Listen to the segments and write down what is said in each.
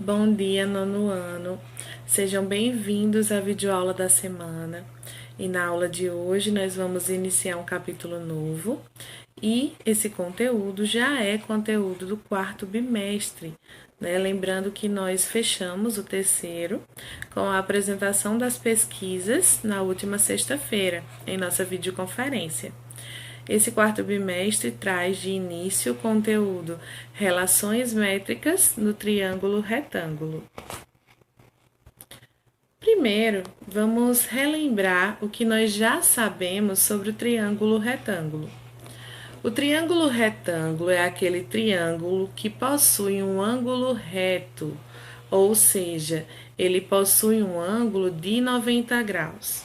Bom dia, nono ano. Sejam bem-vindos à videoaula da semana. E na aula de hoje nós vamos iniciar um capítulo novo e esse conteúdo já é conteúdo do quarto bimestre, né? Lembrando que nós fechamos o terceiro com a apresentação das pesquisas na última sexta-feira, em nossa videoconferência. Esse quarto bimestre traz de início o conteúdo Relações métricas no triângulo retângulo. Primeiro, vamos relembrar o que nós já sabemos sobre o triângulo retângulo. O triângulo retângulo é aquele triângulo que possui um ângulo reto, ou seja, ele possui um ângulo de 90 graus.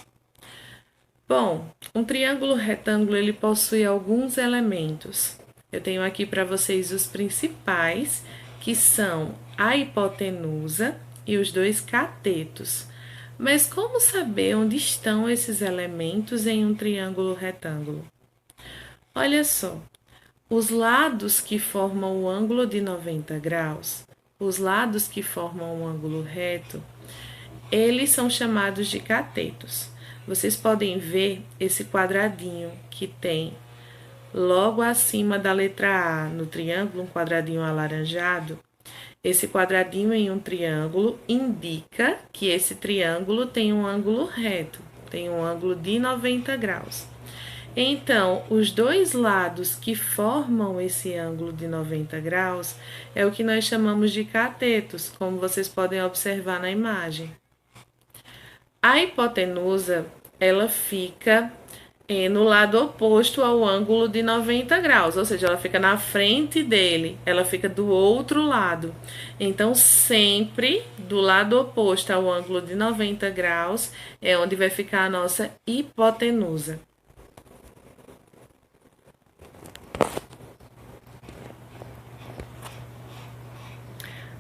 Bom, um triângulo retângulo ele possui alguns elementos. Eu tenho aqui para vocês os principais, que são a hipotenusa e os dois catetos. Mas como saber onde estão esses elementos em um triângulo retângulo? Olha só, os lados que formam o ângulo de 90 graus, os lados que formam o ângulo reto, eles são chamados de catetos. Vocês podem ver esse quadradinho que tem logo acima da letra A no triângulo, um quadradinho alaranjado. Esse quadradinho em um triângulo indica que esse triângulo tem um ângulo reto, tem um ângulo de 90 graus. Então, os dois lados que formam esse ângulo de 90 graus é o que nós chamamos de catetos, como vocês podem observar na imagem. A hipotenusa, ela fica no lado oposto ao ângulo de 90 graus, ou seja, ela fica na frente dele, ela fica do outro lado. Então, sempre do lado oposto ao ângulo de 90 graus é onde vai ficar a nossa hipotenusa.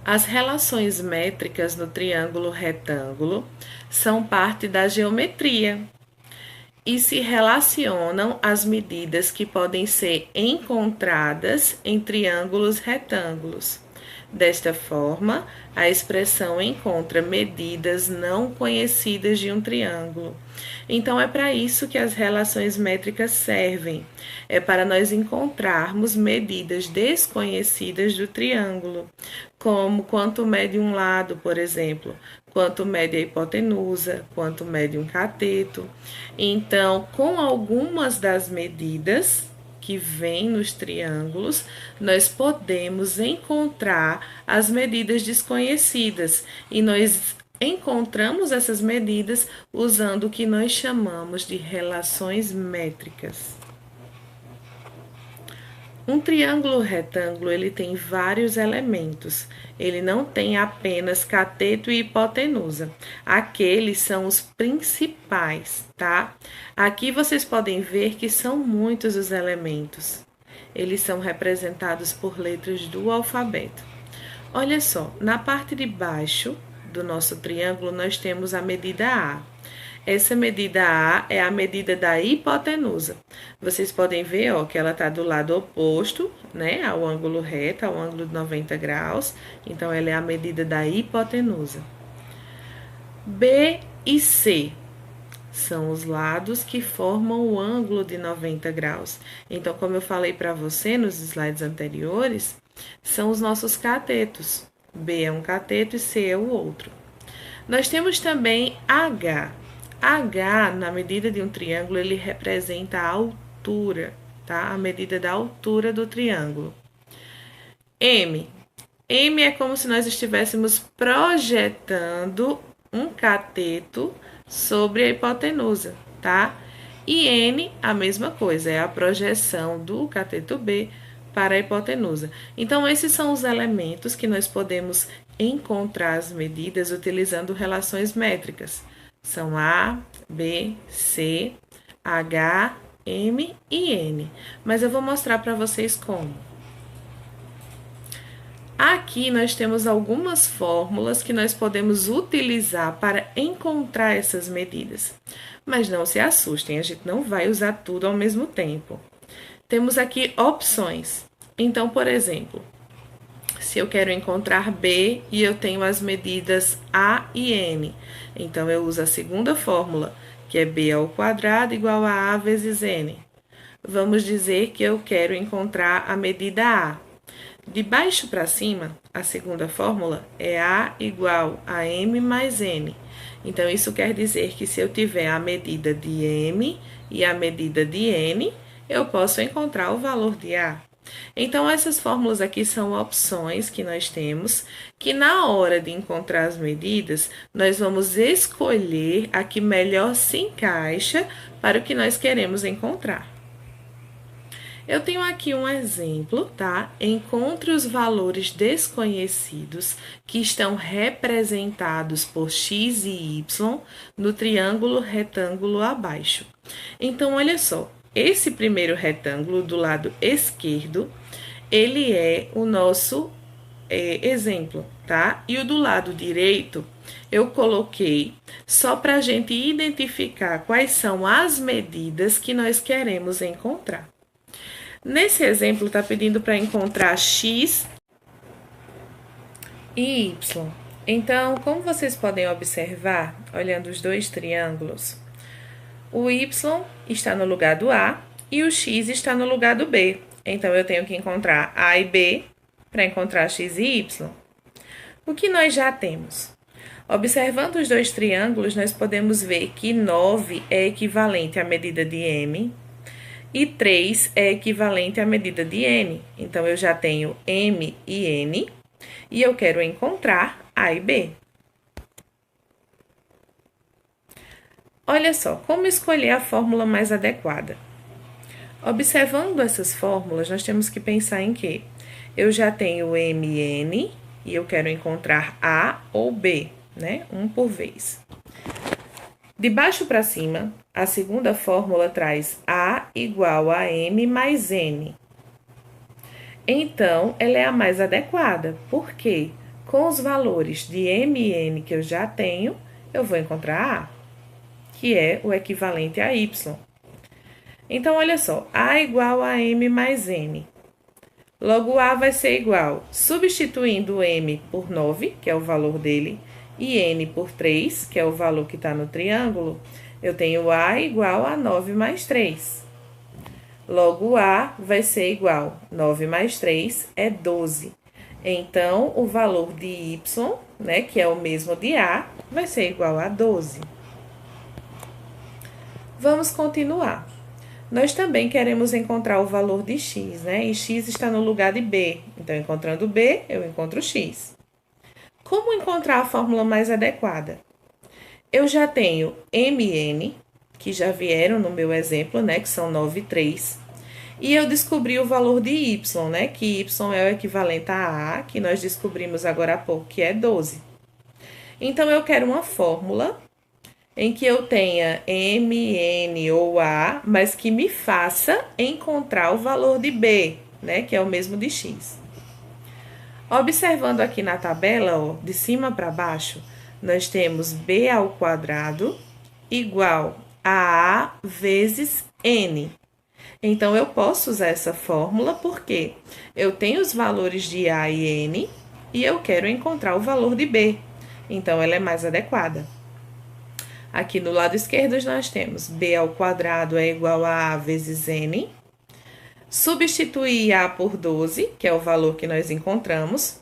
As relações métricas no triângulo retângulo são parte da geometria e se relacionam às medidas que podem ser encontradas em triângulos retângulos. Desta forma, a expressão encontra medidas não conhecidas de um triângulo. Então, é para isso que as relações métricas servem. É para nós encontrarmos medidas desconhecidas do triângulo, como quanto mede um lado, por exemplo, quanto mede a hipotenusa, quanto mede um cateto. Então, com algumas das medidas que vem nos triângulos, nós podemos encontrar as medidas desconhecidas e nós encontramos essas medidas usando o que nós chamamos de relações métricas. Um triângulo retângulo ele tem vários elementos. Ele não tem apenas cateto e hipotenusa. Aqueles são os principais, tá? Aqui vocês podem ver que são muitos os elementos. Eles são representados por letras do alfabeto. Olha só, na parte de baixo do nosso triângulo nós temos a medida A. Essa medida A é a medida da hipotenusa. Vocês podem ver, ó, que ela está do lado oposto, né, ao ângulo reto, ao ângulo de 90 graus. Então, ela é a medida da hipotenusa. B e C são os lados que formam o ângulo de 90 graus. Então, como eu falei para você nos slides anteriores, são os nossos catetos. B é um cateto e C é o outro. Nós temos também H. H, na medida de um triângulo, ele representa a altura, tá? A medida da altura do triângulo. M. M é como se nós estivéssemos projetando um cateto sobre a hipotenusa, tá? E N, a mesma coisa, é a projeção do cateto B para a hipotenusa. Então, esses são os elementos que nós podemos encontrar as medidas utilizando relações métricas. São A, B, C, H, M e N. Mas eu vou mostrar para vocês como. Aqui nós temos algumas fórmulas que nós podemos utilizar para encontrar essas medidas. Mas não se assustem, a gente não vai usar tudo ao mesmo tempo. Temos aqui opções. Então, por exemplo, se eu quero encontrar B e eu tenho as medidas A e N. Então, eu uso a segunda fórmula, que é B ao quadrado igual a vezes N. Vamos dizer que eu quero encontrar a medida A. De baixo para cima, a segunda fórmula é A igual a M mais N. Então, isso quer dizer que se eu tiver a medida de M e a medida de N, eu posso encontrar o valor de A. Então, essas fórmulas aqui são opções que nós temos, que na hora de encontrar as medidas, nós vamos escolher a que melhor se encaixa para o que nós queremos encontrar. Eu tenho aqui um exemplo, tá? Encontre os valores desconhecidos que estão representados por x e y no triângulo retângulo abaixo. Então, olha só, esse primeiro retângulo do lado esquerdo, ele é o nosso exemplo, tá? E o do lado direito, eu coloquei só para a gente identificar quais são as medidas que nós queremos encontrar. Nesse exemplo, está pedindo para encontrar x e y. Então, como vocês podem observar, olhando os dois triângulos, o y está no lugar do A e o x está no lugar do B. Então, eu tenho que encontrar A e B para encontrar x e y. O que nós já temos? Observando os dois triângulos, nós podemos ver que 9 é equivalente à medida de M, e 3 é equivalente à medida de N. Então, eu já tenho M e N, e eu quero encontrar A e B. Olha só, como escolher a fórmula mais adequada? Observando essas fórmulas, nós temos que pensar em que eu já tenho M e N, e eu quero encontrar A ou B, né? Um por vez. De baixo para cima, a segunda fórmula traz A igual a M mais N. Então, ela é a mais adequada, porque com os valores de M e N que eu já tenho, eu vou encontrar A, que é o equivalente a Y. Então, olha só, A igual a M mais N. Logo, A vai ser igual, substituindo M por 9, que é o valor dele, e N por 3, que é o valor que está no triângulo, eu tenho A igual a 9 mais 3. Logo, A vai ser igual, 9 mais 3 é 12. Então, o valor de Y, né, que é o mesmo de A, vai ser igual a 12. Vamos continuar. Nós também queremos encontrar o valor de x, né? E x está no lugar de b. Então, encontrando b, eu encontro x. Como encontrar a fórmula mais adequada? Eu já tenho M e N, que já vieram no meu exemplo, né? Que são 9 e 3. E eu descobri o valor de y, né? Que y é o equivalente a A, que nós descobrimos agora há pouco, que é 12. Então, eu quero uma fórmula em que eu tenha M, N ou A, mas que me faça encontrar o valor de B, né? Que é o mesmo de x. Observando aqui na tabela, ó, de cima para baixo, nós temos B ao quadrado igual a A vezes N. Então, eu posso usar essa fórmula porque eu tenho os valores de A e N e eu quero encontrar o valor de B. Então, ela é mais adequada. Aqui no lado esquerdo, nós temos B ao quadrado é igual a A vezes N. Substituir A por 12, que é o valor que nós encontramos,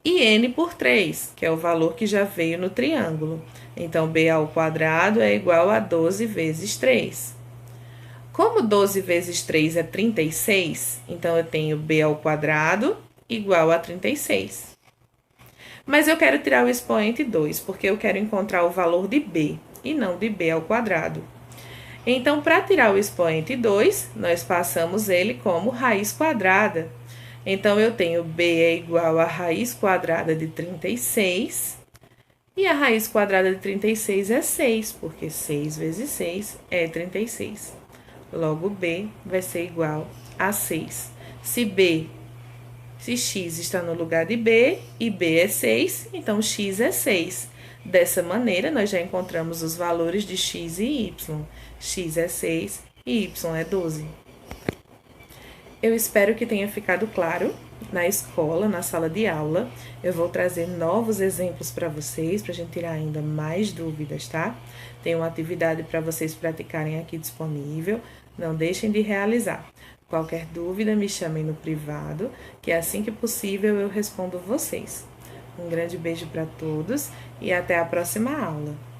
e N por 3, que é o valor que já veio no triângulo. Então, B ao quadrado é igual a 12 vezes 3. Como 12 vezes 3 é 36, então eu tenho B ao quadrado igual a 36. Mas eu quero tirar o expoente 2, porque eu quero encontrar o valor de B, e não de B ao quadrado. Então, para tirar o expoente 2, nós passamos ele como raiz quadrada. Então, eu tenho B é igual a raiz quadrada de 36, e a raiz quadrada de 36 é 6, porque 6 vezes 6 é 36. Logo, B vai ser igual a 6. Se x está no lugar de B e B é 6, então x é 6. Dessa maneira, nós já encontramos os valores de x e y. X é 6 e y é 12. Eu espero que tenha ficado claro. na escola, na sala de aula. Eu vou trazer novos exemplos para vocês, para a gente tirar ainda mais dúvidas, tá? Tem uma atividade para vocês praticarem aqui disponível. Não deixem de realizar. Qualquer dúvida, me chamem no privado, que assim que possível eu respondo vocês. Um grande beijo para todos e até a próxima aula.